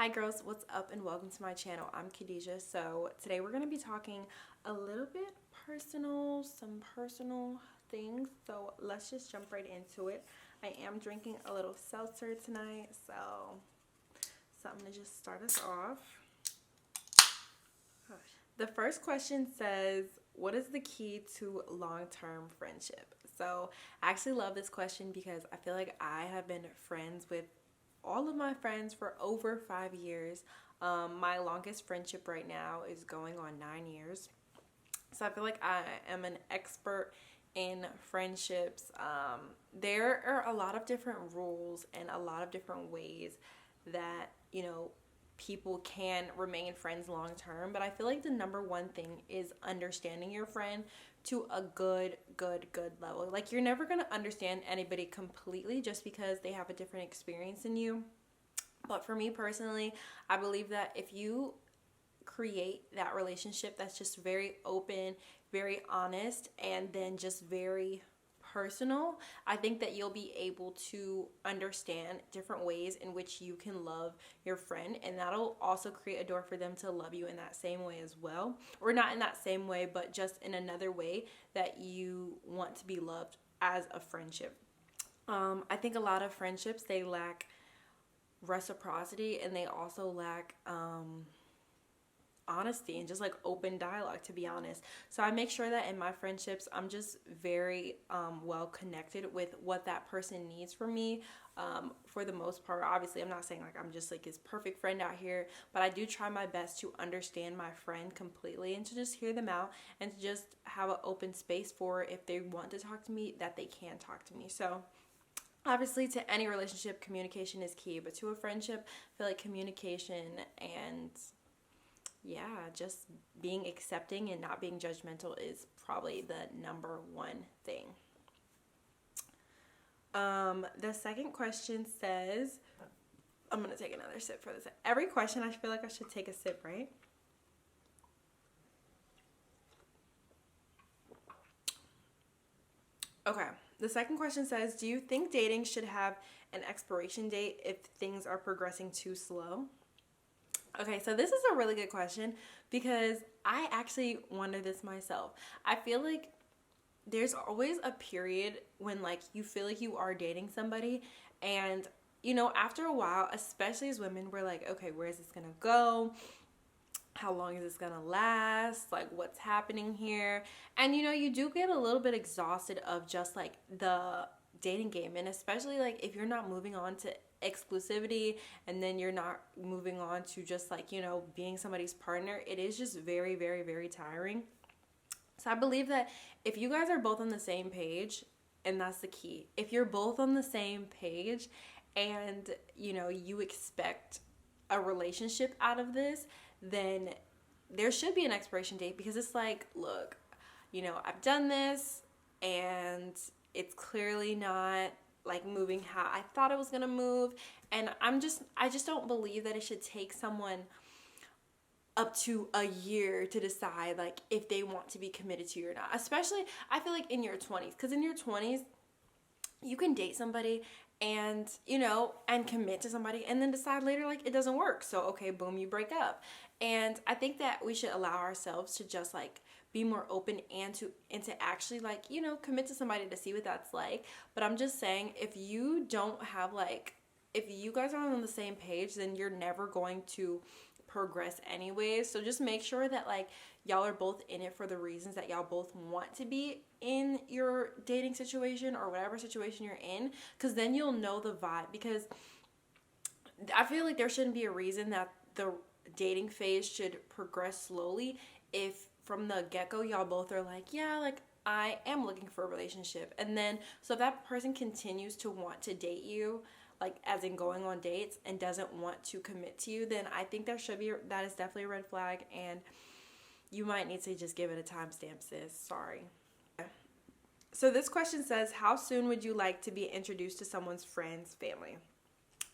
Hi girls, what's up and welcome to my channel. I'm Khadijah. So today we're going to be talking a little bit some personal things. So let's just jump right into it. I am drinking a little seltzer tonight, so I'm going to just start us off. The first question says, what is the key to long-term friendship? So I actually love this question because I feel like I have been friends with all of my friends for over 5 years. My longest friendship right now is going on 9 years. So I feel like I am an expert in friendships. There are a lot of different rules and a lot of different ways that, people can remain friends long term. But I feel like the number one thing is understanding your friend to a good level. Like, you're never going to understand anybody completely just because they have a different experience than you. But for me personally, I believe that if you create that relationship that's just very open, very honest, and then just very personal, I think that you'll be able to understand different ways in which you can love your friend, and that'll also create a door for them to love you in that same way as well, or not in that same way, but just in another way that you want to be loved as a friendship. I think a lot of friendships, they lack reciprocity, and they also lack honesty and just like open dialogue, to be honest. So I make sure that in my friendships I'm just very well connected with what that person needs from me. For the most part, obviously I'm not saying like I'm just like his perfect friend out here, but I do try my best to understand my friend completely and to just hear them out and to just have an open space for, if they want to talk to me, that they can talk to me. So obviously, to any relationship, communication is key, but to a friendship, I feel like communication and just being accepting and not being judgmental is probably the number one thing. The second question says, I'm going to take another sip for this. Every question, I feel like I should take a sip, right? Okay. The second question says, do you think dating should have an expiration date if things are progressing too slow? Okay, so this is a really good question because I actually wonder this myself. I feel like there's always a period when like you feel like you are dating somebody, and after a while, especially as women, we're like, okay, where is this gonna go? How long is this gonna last? Like, what's happening here? And you do get a little bit exhausted of just like the dating game, and especially like if you're not moving on to exclusivity and then you're not moving on to just like being somebody's partner, it is just very tiring. So I believe that if you guys are both on the same page, and that's the key, if you're both on the same page and you expect a relationship out of this, then there should be an expiration date, because it's like, look, I've done this and it's clearly not like moving how I thought it was gonna move, and I just don't believe that it should take someone up to a year to decide like if they want to be committed to you or not. Especially I feel like in your 20s, because in your 20s you can date somebody and and commit to somebody and then decide later like it doesn't work, so okay, boom, you break up. And I think that we should allow ourselves to just like be more open and to actually like commit to somebody to see what that's like. But I'm just saying, if you don't have like, if you guys aren't on the same page, then you're never going to progress anyways. So just make sure that like y'all are both in it for the reasons that y'all both want to be in your dating situation or whatever situation you're in, because then you'll know the vibe. Because I feel like there shouldn't be a reason that the dating phase should progress slowly if from the get-go y'all both are like, yeah, like I am looking for a relationship. And then so if that person continues to want to date you, like as in going on dates, and doesn't want to commit to you, then I think that is definitely a red flag, and you might need to just give it a timestamp, sis. Sorry. So this question says, how soon would you like to be introduced to someone's friend's family?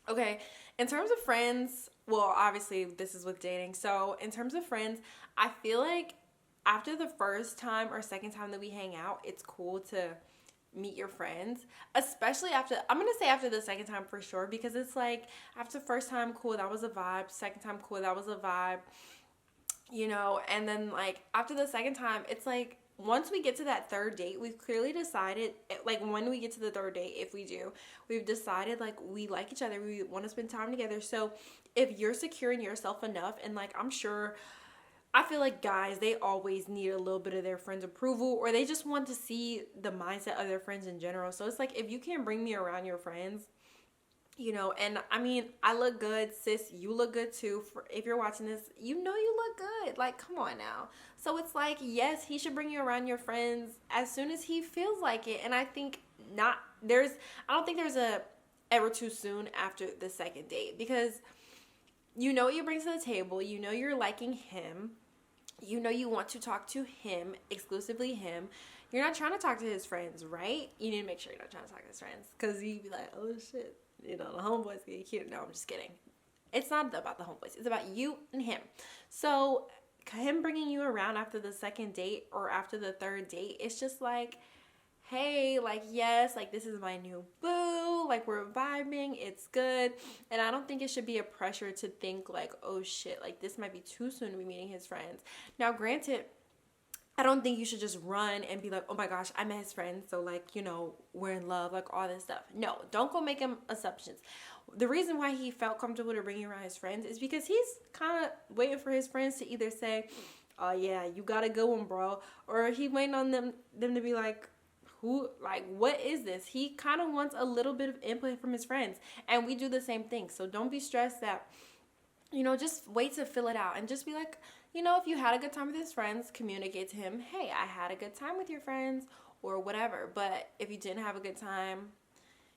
Okay, in terms of friends, well, obviously this is with dating. So in terms of friends, I feel like after the first time or second time that we hang out, it's cool to meet your friends, especially after, I'm gonna say after the second time for sure, because it's like after first time, cool, that was a vibe. Second time, cool, that was a vibe, you know. And then like after the second time, it's like once we get to that third date, we've clearly decided, like when we get to the third date, if we do, we've decided like we like each other, we want to spend time together. So if you're secure in yourself enough, and like I'm sure, I feel like guys, they always need a little bit of their friends' approval, or they just want to see the mindset of their friends in general. So it's like, if you can't bring me around your friends, you know, and I mean, I look good, sis, you look good too. If you're watching this, you know you look good. Like, come on now. So it's like, yes, he should bring you around your friends as soon as he feels like it. And I think I don't think there's a ever too soon after the second date, because you know what you bring to the table, you know you're liking him, you know you want to talk to him, exclusively him. You're not trying to talk to his friends, right? You need to make sure you're not trying to talk to his friends, because you'd be like, oh shit, you know, the homeboys get cute. No, I'm just kidding. It's not about the homeboys. It's about you and him. So him bringing you around after the second date or after the third date, it's just like, hey, like, yes, like, this is my new boo, like, we're vibing, it's good. And I don't think it should be a pressure to think like, oh shit, like, this might be too soon to be meeting his friends. Now, granted, I don't think you should just run and be like, oh my gosh, I met his friends, so like, you know, we're in love, like all this stuff. No, don't go make him assumptions. The reason why he felt comfortable to bring you around his friends is because he's kind of waiting for his friends to either say, oh yeah, you got a good one, bro, or he waiting on them to be like, who, like, what is this? He kind of wants a little bit of input from his friends, and we do the same thing. So don't be stressed that, you know, just wait to fill it out, and just be like, you know, if you had a good time with his friends, communicate to him, hey, I had a good time with your friends, or whatever. But if you didn't have a good time,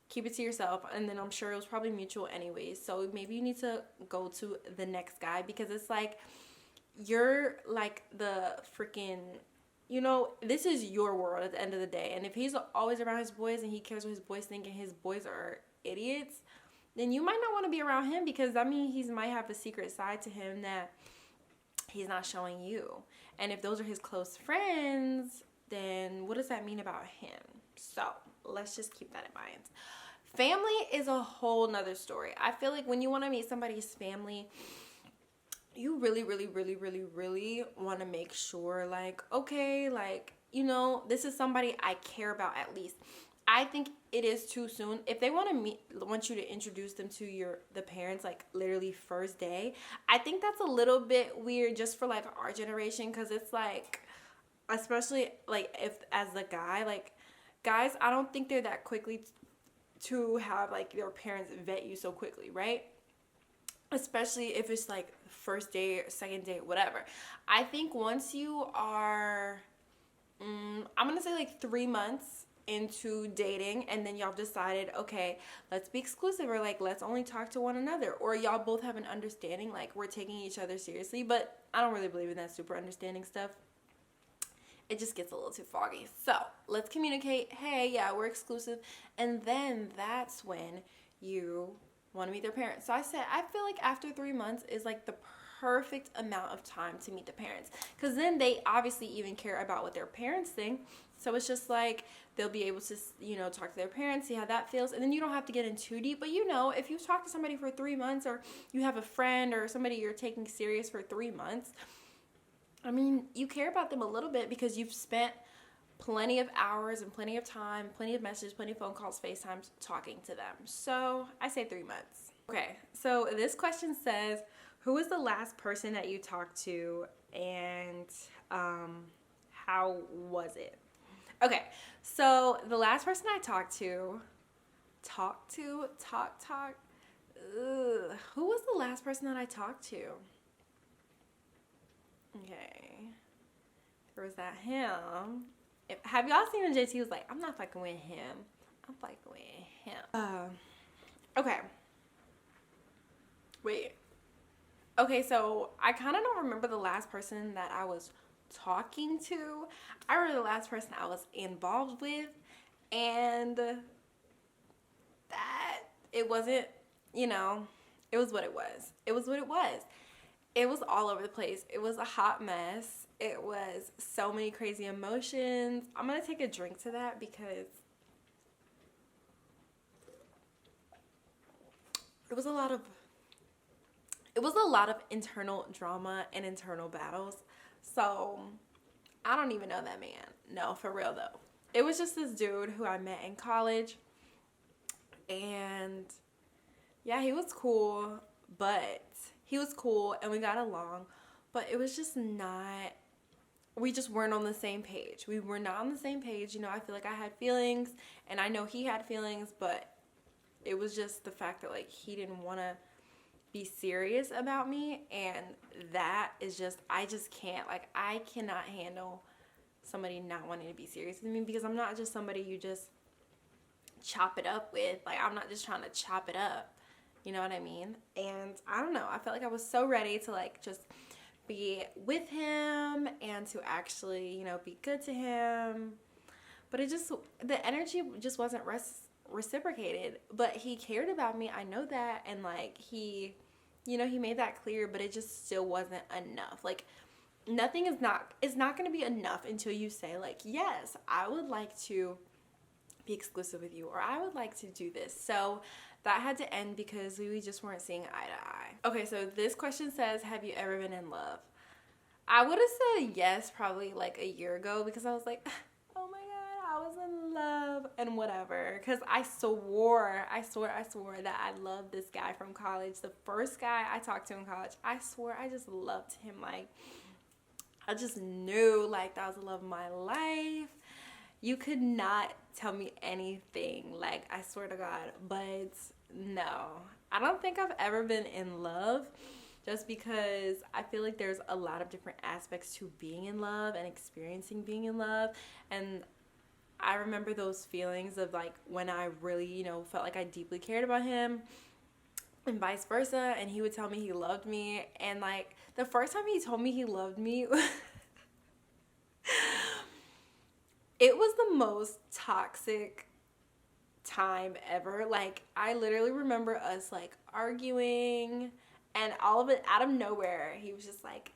keep it to yourself, and then I'm sure it was probably mutual anyways. So maybe you need to go to the next guy, because it's like, you're like the freaking, you know, this is your world at the end of the day. And if he's always around his boys and he cares what his boys think and his boys are idiots, then you might not want to be around him, because I mean, he might have a secret side to him that he's not showing you. And if those are his close friends, then what does that mean about him? So let's just keep that in mind. Family is a whole nother story. I feel like when you want to meet somebody's family, you really, really, really, really, really want to make sure, like, okay, like, you know, this is somebody I care about at least. I think it is too soon. If they want you to introduce them to the parents, like, literally first day, I think that's a little bit weird just for, like, our generation, because it's, like, especially, like, if, as the guy, like, guys, I don't think they're that quickly to have, like, their parents vet you so quickly, right? Especially if it's like first date, second date, whatever. I think once you are, I'm gonna say like 3 months into dating, and then y'all decided, okay, let's be exclusive, or like, let's only talk to one another, or y'all both have an understanding, like, we're taking each other seriously. But I don't really believe in that super understanding stuff. It just gets a little too foggy. So let's communicate, hey, yeah, we're exclusive. And then that's when you want to meet their parents. So I said, I feel like after 3 months is like the perfect amount of time to meet the parents, because then they obviously even care about what their parents think. So it's just like, they'll be able to, you know, talk to their parents, see how that feels. And then you don't have to get in too deep. But, you know, if you talk to somebody for 3 months, or you have a friend or somebody you're taking serious for 3 months, I mean, you care about them a little bit, because you've spent plenty of hours and plenty of time, plenty of messages, plenty of phone calls, FaceTimes, talking to them. So I say 3 months. Okay, so this question says, who was the last person that you talked to, and how was it? Okay, so the last person I talked to, who was the last person that I talked to? Okay, or was that him? Have y'all seen when JT was like, I'm not fucking with him, I'm fucking with him? Okay. Wait. Okay, so I kind of don't remember the last person that I was talking to. I remember the last person I was involved with, and that it wasn't, you know, it was what it was. It was what it was. It was all over the place. It was a hot mess. It was so many crazy emotions. I'm going to take a drink to that, because it was a lot of internal drama and internal battles. So I don't even know that man. No, for real though. It was just this dude who I met in college. And yeah, he was cool and we got along. But it was just not, we just weren't on the same page. We were not on the same page. You know, I feel like I had feelings and I know he had feelings, but it was just the fact that like he didn't want to be serious about me, and that is just, I just can't, like, I cannot handle somebody not wanting to be serious with me, because I'm not just somebody you just chop it up with. Like, I'm not just trying to chop it up, you know what I mean? And I don't know, I felt like I was so ready to like just be with him and to actually, you know, be good to him, but it just, the energy just wasn't reciprocated. But he cared about me, I know that, and like he, you know, he made that clear, but it just still wasn't enough. Like, nothing is not, it's not going to be enough until you say like, yes, I would like to be exclusive with you, or I would like to do this. So that had to end because we just weren't seeing eye to eye. Okay, so this question says, have you ever been in love? I would have said yes probably like a year ago, because I was like, oh my god, I was in love and whatever. Because I swore that I loved this guy from college. The first guy I talked to in college, I swore I just loved him. Like, I just knew like that was the love of my life. You could not tell me anything, like, I swear to God. But no, I don't think I've ever been in love, just because I feel like there's a lot of different aspects to being in love and experiencing being in love. And I remember those feelings of like when I really, you know, felt like I deeply cared about him, and vice versa, and he would tell me he loved me. And like the first time he told me he loved me, it was the most toxic time ever. Like, I literally remember us like arguing, and all of it out of nowhere, he was just like,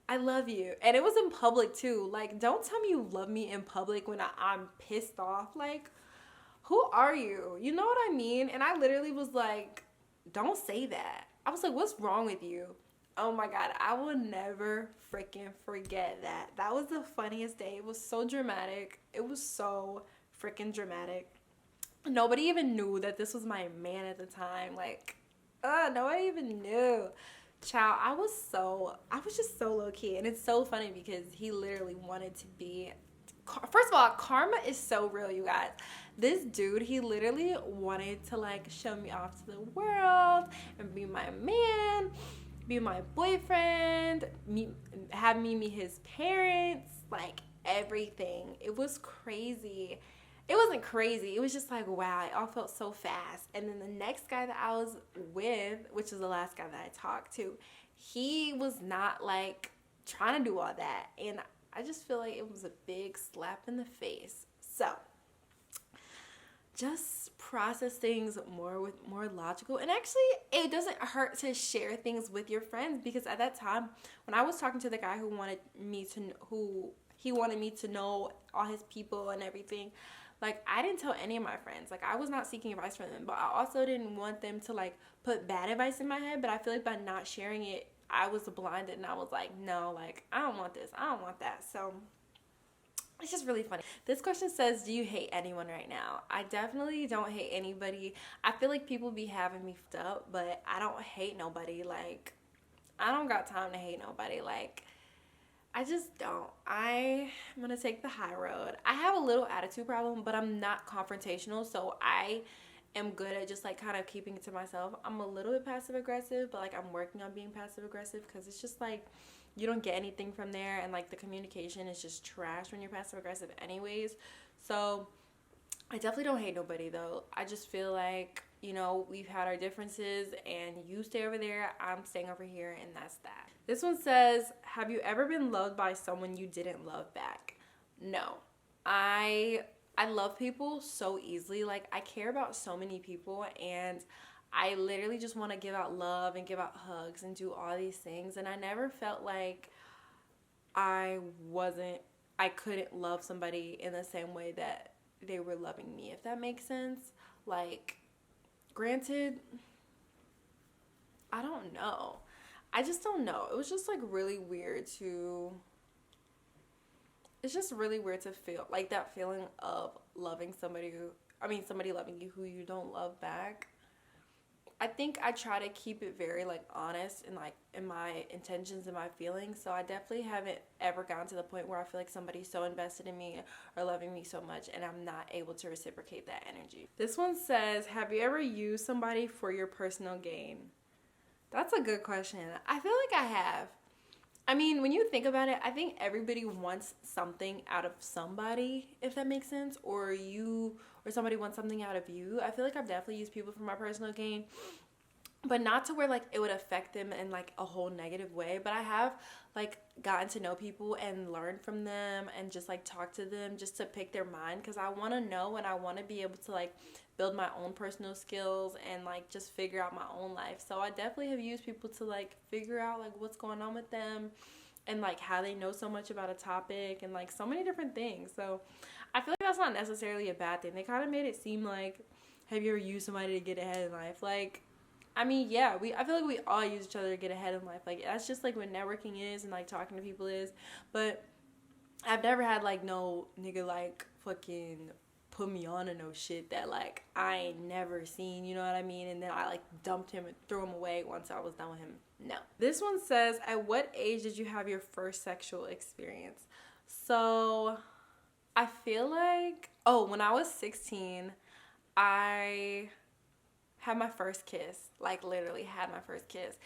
I love you. And it was in public too. Like, don't tell me you love me in public when I'm pissed off. Like, who are you? You know what I mean? And I literally was like, don't say that. I was like, what's wrong with you? Oh my God, I will never freaking forget that. That was the funniest day. It was so dramatic. It was so freaking dramatic. Nobody even knew that this was my man at the time. Like, nobody even knew. Child, I was just so low key. And it's so funny because he literally wanted to be, first of all, karma is so real, you guys. This dude, he literally wanted to like show me off to the world and be my man, be my boyfriend, have me meet his parents, like everything. It was crazy. It wasn't crazy. It was just like, wow, it all felt so fast. And then the next guy that I was with, which is the last guy that I talked to, he was not like trying to do all that. And I just feel like it was a big slap in the face. So just process things more logical. And actually, it doesn't hurt to share things with your friends, because at that time when I was talking to the guy who wanted me to know all his people and everything, like, I didn't tell any of my friends. Like, I was not seeking advice from them, but I also didn't want them to like put bad advice in my head. But I feel like by not sharing it, I was blinded, and I was like, no, like, I don't want this, I don't want that. So it's just really funny. This question says, do you hate anyone right now? I definitely don't hate anybody. I feel like people be having me fucked up, but I don't hate nobody. Like, I don't got time to hate nobody. Like, I just don't. I'm gonna take the high road. I have a little attitude problem, but I'm not confrontational, so I am good at just like kind of keeping it to myself. I'm a little bit passive aggressive, but like I'm working on being passive aggressive, because it's just like you don't get anything from there, and like the communication is just trash when you're passive aggressive anyways. So I definitely don't hate nobody though. I just feel like, you know, we've had our differences, and you stay over there, I'm staying over here, and that's that. This one says, have you ever been loved by someone you didn't love back? No. I love people so easily. Like, I care about so many people, and I literally just want to give out love and give out hugs and do all these things. And I never felt like I couldn't love somebody in the same way that they were loving me, if that makes sense. Like, granted, I don't know. I just don't know. It was just like really weird to, it's just really weird to feel like that feeling of loving somebody somebody loving you who you don't love back. I think I try to keep it very like honest and like in my intentions and my feelings. So I definitely haven't ever gotten to the point where I feel like somebody's so invested in me or loving me so much and I'm not able to reciprocate that energy. This one says, have you ever used somebody for your personal gain? That's a good question. I feel like I have. I mean, when you think about it, I think everybody wants something out of somebody, if that makes sense, or somebody wants something out of you. I feel like I've definitely used people for my personal gain, but not to where like it would affect them in like a whole negative way. But I have like gotten to know people and learned from them and just like talk to them just to pick their mind, because I want to know and I want to be able to like build my own personal skills and like just figure out my own life. So I definitely have used people to like figure out like what's going on with them and like how they know so much about a topic and like so many different things. So I feel like that's not necessarily a bad thing. They kind of made it seem like, have you ever used somebody to get ahead in life? Like, I mean, yeah, I feel like we all use each other to get ahead in life. Like, that's just like what networking is and like talking to people is. But I've never had like no nigga like fucking put me on to no shit that like I ain't never seen, you know what I mean? And then I like dumped him and threw him away once I was done with him. No. This one says, at what age did you have your first sexual experience? So I feel like, when I was 16, I had my first kiss, like literally had my first kiss.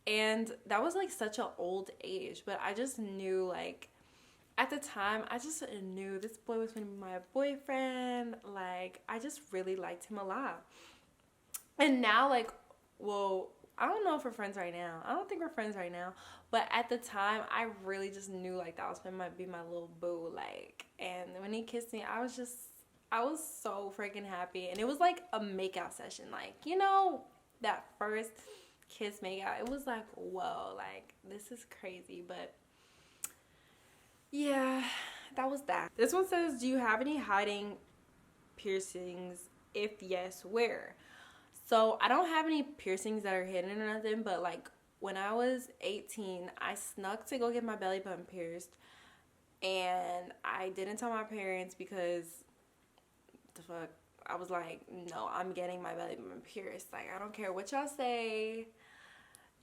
And that was like such an old age, but I just knew like, at the time, I just knew this boy was going to be my boyfriend. Like, I just really liked him a lot. And now, like, well, I don't know if we're friends right now. I don't think we're friends right now. But at the time, I really just knew, like, that was going to be my little boo. Like, and when he kissed me, I was so freaking happy. And it was, like, a makeout session. Like, you know, that first kiss makeout. It was like, whoa, like, this is crazy. But yeah, that was that. This one says, do you have any hiding piercings? If yes, where? So I don't have any piercings that are hidden or nothing, but like when I was 18, I snuck to go get my belly button pierced, and I didn't tell my parents because the fuck, I was like, no, I'm getting my belly button pierced. Like, I don't care what y'all say.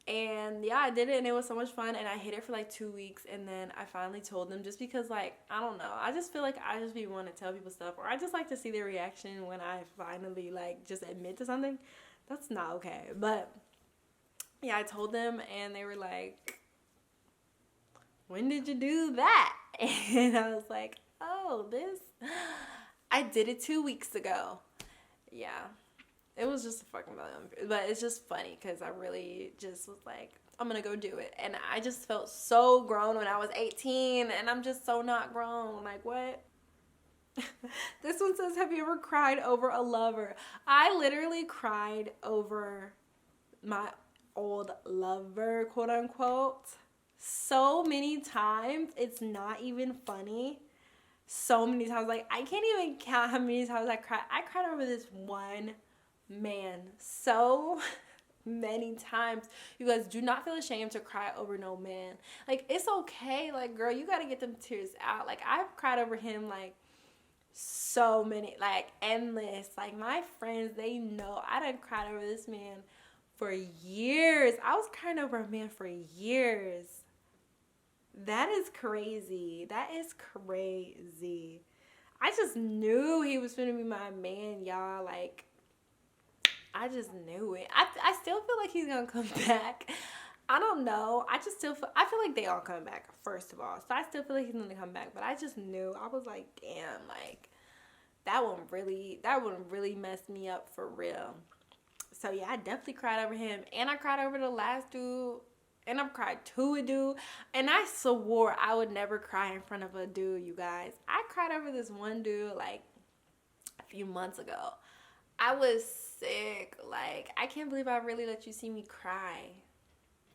And yeah, I did it and it was so much fun, and I hid it for like 2 weeks, and then I finally told them, just because like, I don't know, I just feel like I just be wanting to tell people stuff, or I just like to see their reaction when I finally like just admit to something. That's not okay. But yeah, I told them and they were like, when did you do that? And I was like, I did it 2 weeks ago. Yeah. It was just a fucking million, but it's just funny because I really just was like, I'm gonna go do it. And I just felt so grown when I was 18, and I'm just so not grown. Like, what? This one says, have you ever cried over a lover? I literally cried over my old lover, quote unquote, so many times. It's not even funny. So many times. Like, I can't even count how many times I cried. I cried over this one man so many times. You guys, do not feel ashamed to cry over no man. Like, it's okay. Like, girl, you gotta get them tears out. Like, I've cried over him like so many, like endless. Like, my friends, they know I done cried over this man for years. I was crying over a man for years. That is crazy. That is crazy. I just knew he was gonna be my man, y'all. Like, I just knew it. I still feel like he's gonna come back. I don't know. I feel like they all come back, first of all. So I still feel like he's gonna come back. But I just knew. I was like, damn, like, that one really messed me up for real. So yeah, I definitely cried over him. And I cried over the last dude. And I've cried to a dude. And I swore I would never cry in front of a dude, you guys. I cried over this one dude like a few months ago. I was sick. Like, I can't believe I really let you see me cry.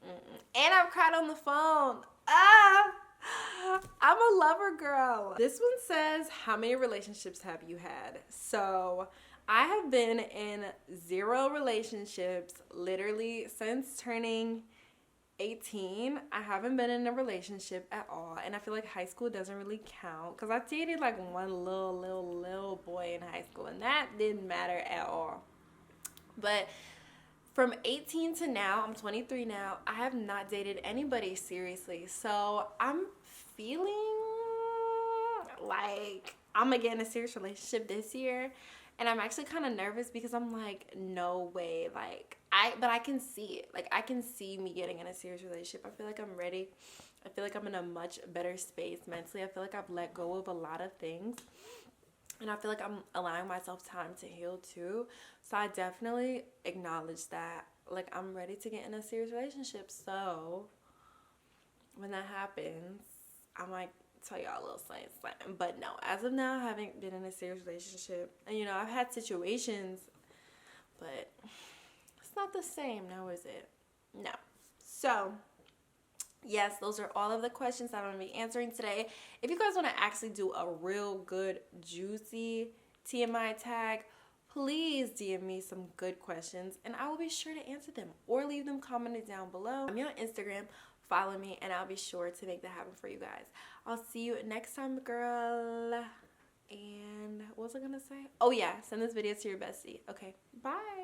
And I've cried on the phone. I'm a lover girl. This one says, how many relationships have you had? So I have been in 0 relationships literally since turning 18. I haven't been in a relationship at all, and I feel like high school doesn't really count because I dated like one little boy in high school, and that didn't matter at all. But from 18 to now, I'm 23 now, I have not dated anybody seriously. So I'm feeling like I'm gonna get in a serious relationship this year. And I'm actually kind of nervous because I'm like, no way. Like, but I can see it. Like, I can see me getting in a serious relationship. I feel like I'm ready. I feel like I'm in a much better space mentally. I feel like I've let go of a lot of things. And I feel like I'm allowing myself time to heal too. So I definitely acknowledge that. Like, I'm ready to get in a serious relationship. So when that happens, I might tell y'all a little something. But no, as of now, I haven't been in a serious relationship. And, you know, I've had situations, but it's not the same now, is it? No. So, yes, those are all of the questions that I'm going to be answering today. If you guys want to actually do a real good, juicy TMI tag, please DM me some good questions, and I will be sure to answer them or leave them commented down below. I'm on Instagram. Follow me, and I'll be sure to make that happen for you guys. I'll see you next time, girl. And what was I going to say? Oh, yeah. Send this video to your bestie. Okay. Bye.